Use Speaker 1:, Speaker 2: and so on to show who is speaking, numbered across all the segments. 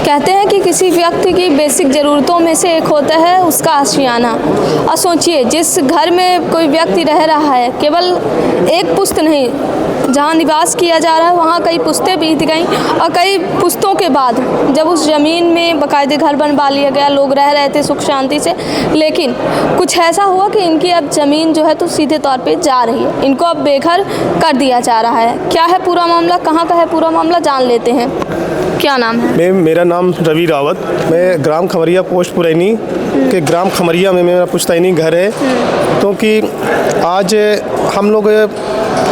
Speaker 1: कहते हैं कि किसी व्यक्ति की बेसिक ज़रूरतों में से एक होता है उसका आशियाना। और सोचिए, जिस घर में कोई व्यक्ति रह रहा है, केवल एक पुश्त नहीं, जहाँ निवास किया जा रहा है वहाँ कई पुश्तें बीत गईं और कई पुश्तों के बाद जब उस ज़मीन में बाकायदे घर बनवा लिया गया, लोग रह रहे थे सुख शांति से, लेकिन कुछ ऐसा हुआ कि इनकी अब ज़मीन जो है तो सीधे तौर पे जा रही है, इनको अब बेघर कर दिया जा रहा है। क्या है पूरा मामला, कहाँ का है पूरा मामला, जान लेते हैं। क्या नाम है?
Speaker 2: मेरा नाम रवि रावत। मैं ग्राम खमरिया पोस्ट पुरैनी के ग्राम खमरिया में मेरा पुश्तैनी घर है। क्योंकि आज हम लोग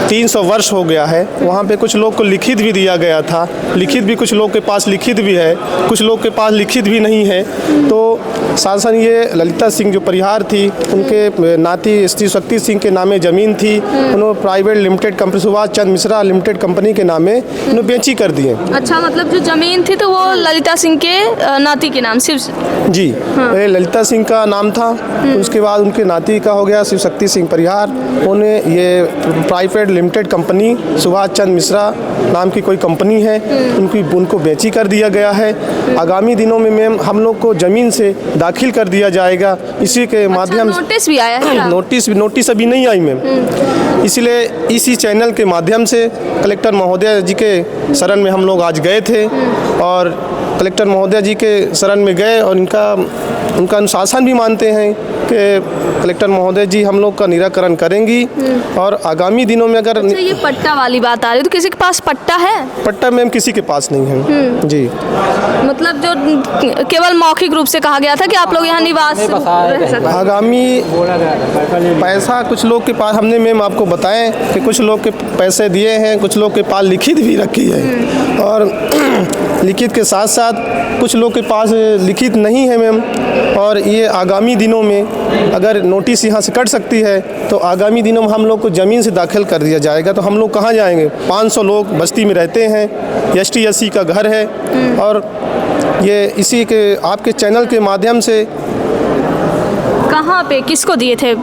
Speaker 2: 300 वर्ष हो गया है। वहाँ पे कुछ लोग को लिखित भी दिया गया था, लिखित भी कुछ लोग के पास लिखित भी है, कुछ लोग के पास लिखित भी नहीं है। तो शासन ये ललिता सिंह जो परिहार थी, उनके नाती श्री शक्ति सिंह के नामे ज़मीन थी, उन्होंने private limited company Subhash Chandra Mishra limited company के नामे उन्होंने बेची कर दिए।
Speaker 1: अच्छा, मतलब जो ज़मीन थी तो वो ललिता सिंह के नाती के नाम सिर्फ? जी
Speaker 2: हाँ। ललिता सिंह का नाम था, उसके बाद उनके नाती का हो गया शिव शक्ति सिंह परिहार। उन्हें ये private limited company Subhash Chandra Mishra नाम की कोई कंपनी है, उनको बेची कर दिया गया है। आगामी दिनों में मैम हम लोग को ज़मीन से दाखिल कर दिया जाएगा, इसी के माध्यम से।
Speaker 1: नोटिस भी आया है?
Speaker 2: नोटिस अभी नहीं आई मैम। इसलिए इसी चैनल के माध्यम से कलेक्टर महोदय जी के शरण में हम लोग आज गए थे और कलेक्टर महोदय जी के शरण में गए और उनका अनुशासन भी मानते हैं कि कलेक्टर महोदय जी हम लोग का निराकरण करेंगी। और आगामी दिनों में अगर
Speaker 1: ये पट्टा वाली बात आ रही है तो किसी के पास पट्टा है?
Speaker 2: पट्टा मैम किसी के पास नहीं है जी।
Speaker 1: मतलब जो केवल मौखिक रूप से कहा गया था कि आप लोग यहाँ निवास रह सकते हैं।
Speaker 2: आगामी पैसा कुछ लोग के पास, हमने मैम आपको बताएं कि कुछ लोग के पैसे दिए हैं, कुछ लोग के पास लिखित भी रखी है और लिखित के साथ साथ कुछ लोग के पास लिखित नहीं है मैम। और ये आगामी दिनों में अगर नोटिस यहाँ से कट सकती है तो आगामी दिनों में हम लोग को ज़मीन से दाखिल कर दिया जाएगा। तो हम लोग कहाँ जाएंगे? 500 लोग बस्ती में रहते हैं, ST SC का घर है। और ये इसी के आपके चैनल के माध्यम से
Speaker 1: कहाँ पे किसको दिए थे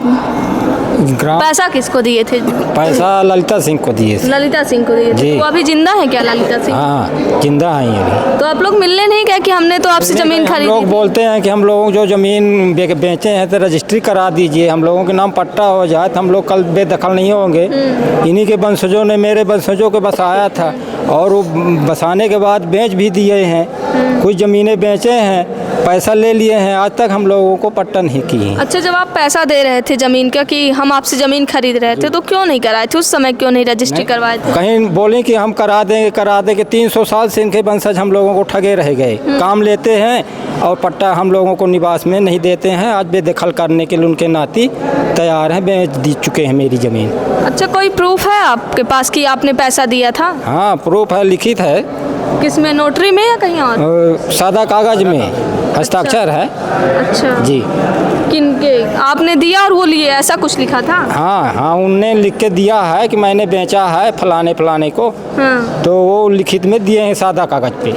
Speaker 1: पैसा, किसको दिए थे
Speaker 3: पैसा? ललिता सिंह को दिए थे।
Speaker 1: ललिता सिंह को दिए थे। वो अभी जिंदा है क्या ललिता सिंह?
Speaker 3: हाँ, जिंदा है अभी।
Speaker 1: तो आप लोग मिलने नहीं गए कि हमने तो आपसे ज़मीन खरीदी?
Speaker 3: लोग बोलते हैं कि हम लोग जो ज़मीन बेचे हैं तो रजिस्ट्री करा दीजिए, हम लोगों के नाम पट्टा हो जाए तो हम लोग कल बेदखल नहीं होंगे। इन्हीं के वंशजों ने, मेरे वंशजों को बसाया था और वो बसाने के बाद बेच भी दिए हैं। कुछ ज़मीनें बेचे हैं, पैसा ले लिए हैं, आज तक हम लोगों को पट्टा नहीं किए।
Speaker 1: अच्छा, जब आप पैसा दे रहे थे ज़मीन का कि हम आपसे ज़मीन खरीद रहे थे, तो क्यों नहीं कराए थे उस समय, क्यों नहीं रजिस्ट्री करवाए थे?
Speaker 3: कहीं बोले कि हम करा देंगे। 300 साल से इनके वंशज हम लोगों को ठगे रह गए। काम लेते हैं और पट्टा हम लोगों को निवास में नहीं देते हैं। आज बेदखल करने के लिए उनके नाती तैयार हैं, बेच दी चुके हैं मेरी ज़मीन।
Speaker 1: अच्छा, कोई प्रूफ है आपके पास कि आपने पैसा दिया था?
Speaker 3: हाँ, प्रूफ है, लिखित है।
Speaker 1: किसमें, नोटरी में या कहीं और?
Speaker 3: सादा कागज में हस्ताक्षर है।
Speaker 1: अच्छा
Speaker 3: जी।
Speaker 1: किनके आपने दिया और वो लिए, ऐसा कुछ लिखा था?
Speaker 3: हाँ, उनने लिख के दिया है कि मैंने बेचा है फलाने को। हाँ। तो वो लिखित में दिए हैं सादा कागज पे।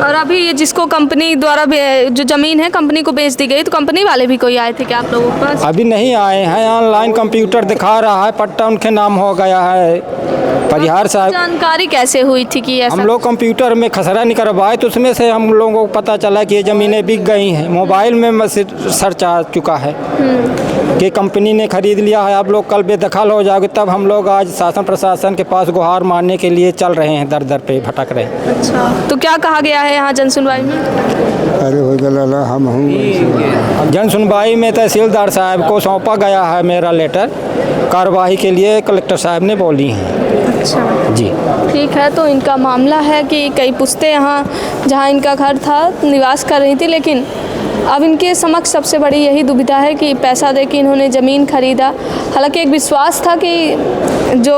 Speaker 1: और अभी ये जिसको कंपनी द्वारा जो ज़मीन है कंपनी को बेच दी गई, तो कंपनी वाले भी कोई आए थे क्या आप लोगों के पास?
Speaker 3: अभी नहीं आए हैं, ऑनलाइन कंप्यूटर दिखा रहा है, पट्टा उनके नाम हो गया है। परिहार साहब,
Speaker 1: जानकारी कैसे हुई थी कि ऐसा?
Speaker 3: हम लोग कंप्यूटर में खसरा नहीं करवाए तो उसमें से हम लोगों को पता चला कि ये ज़मीनें बिक गई हैं। मोबाइल में सर्च आ चुका है कि कंपनी ने खरीद लिया है, आप लोग कल बेदखल हो जाओगे। तब हम लोग आज शासन प्रशासन के पास गुहार मारने के लिए चल रहे हैं, दर पे भटक रहे हैं।
Speaker 1: अच्छा, तो क्या कहा गया है यहाँ जन सुनवाई में?
Speaker 4: अरे हो गया, हम हूँ
Speaker 3: जन सुनवाई में तहसीलदार साहब को सौंपा गया है मेरा लेटर, कार्रवाई के लिए कलेक्टर साहब ने बोली हैं।
Speaker 1: अच्छा
Speaker 3: जी,
Speaker 1: ठीक है। तो इनका मामला है कि कई पुश्तें यहाँ जहाँ इनका घर था निवास कर रही थी, लेकिन अब इनके समक्ष सबसे बड़ी यही दुविधा है कि पैसा दे के इन्होंने ज़मीन खरीदा। हालांकि एक विश्वास था कि जो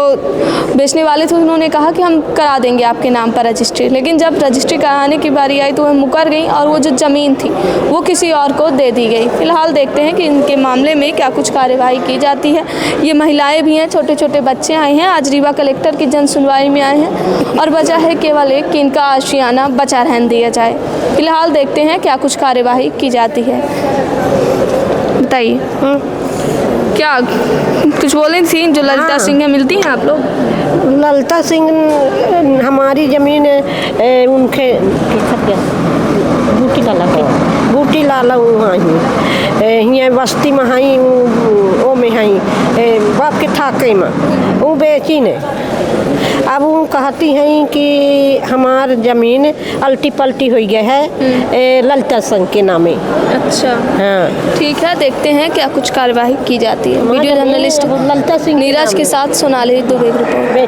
Speaker 1: बेचने वाले थे उन्होंने कहा कि हम करा देंगे आपके नाम पर रजिस्ट्री, लेकिन जब रजिस्ट्री कराने की बारी आई तो वह मुकर गई और वो जो ज़मीन थी वो किसी और को दे दी गई। फ़िलहाल देखते हैं कि इनके मामले में क्या कुछ कार्यवाही की जाती है। ये महिलाएं भी हैं, छोटे छोटे बच्चे आए हैं, आज रीवा कलेक्टर की जन सुनवाई में आए हैं और वजह है केवल एक कि इनका आशियाना बचा रहने दिया जाए। फ़िलहाल देखते हैं क्या कुछ कार्यवाही की जाती है। बताइए क्या कुछ बोले थी? जो ललिता सिंह है, मिलती हैं आप लोग?
Speaker 5: ललिता सिंह हमारी ज़मीन उनके बूटी लाला के बूटी लाला वहाँ ही हियाँ बस्ती में हई वो में हई बाप के ठाके में वो बेची ने। अब वो कहती हैं कि हमार ज़मीन अल्टी पल्टी हो गया है ललिता संघ के नामे।
Speaker 1: अच्छा,
Speaker 5: हाँ
Speaker 1: ठीक है, देखते हैं क्या कुछ कार्यवाही की जाती है। वीडियो जर्नलिस्ट
Speaker 5: ललिता सिंह
Speaker 1: नीरज के साथ सोनाली दुबे की रिपोर्ट।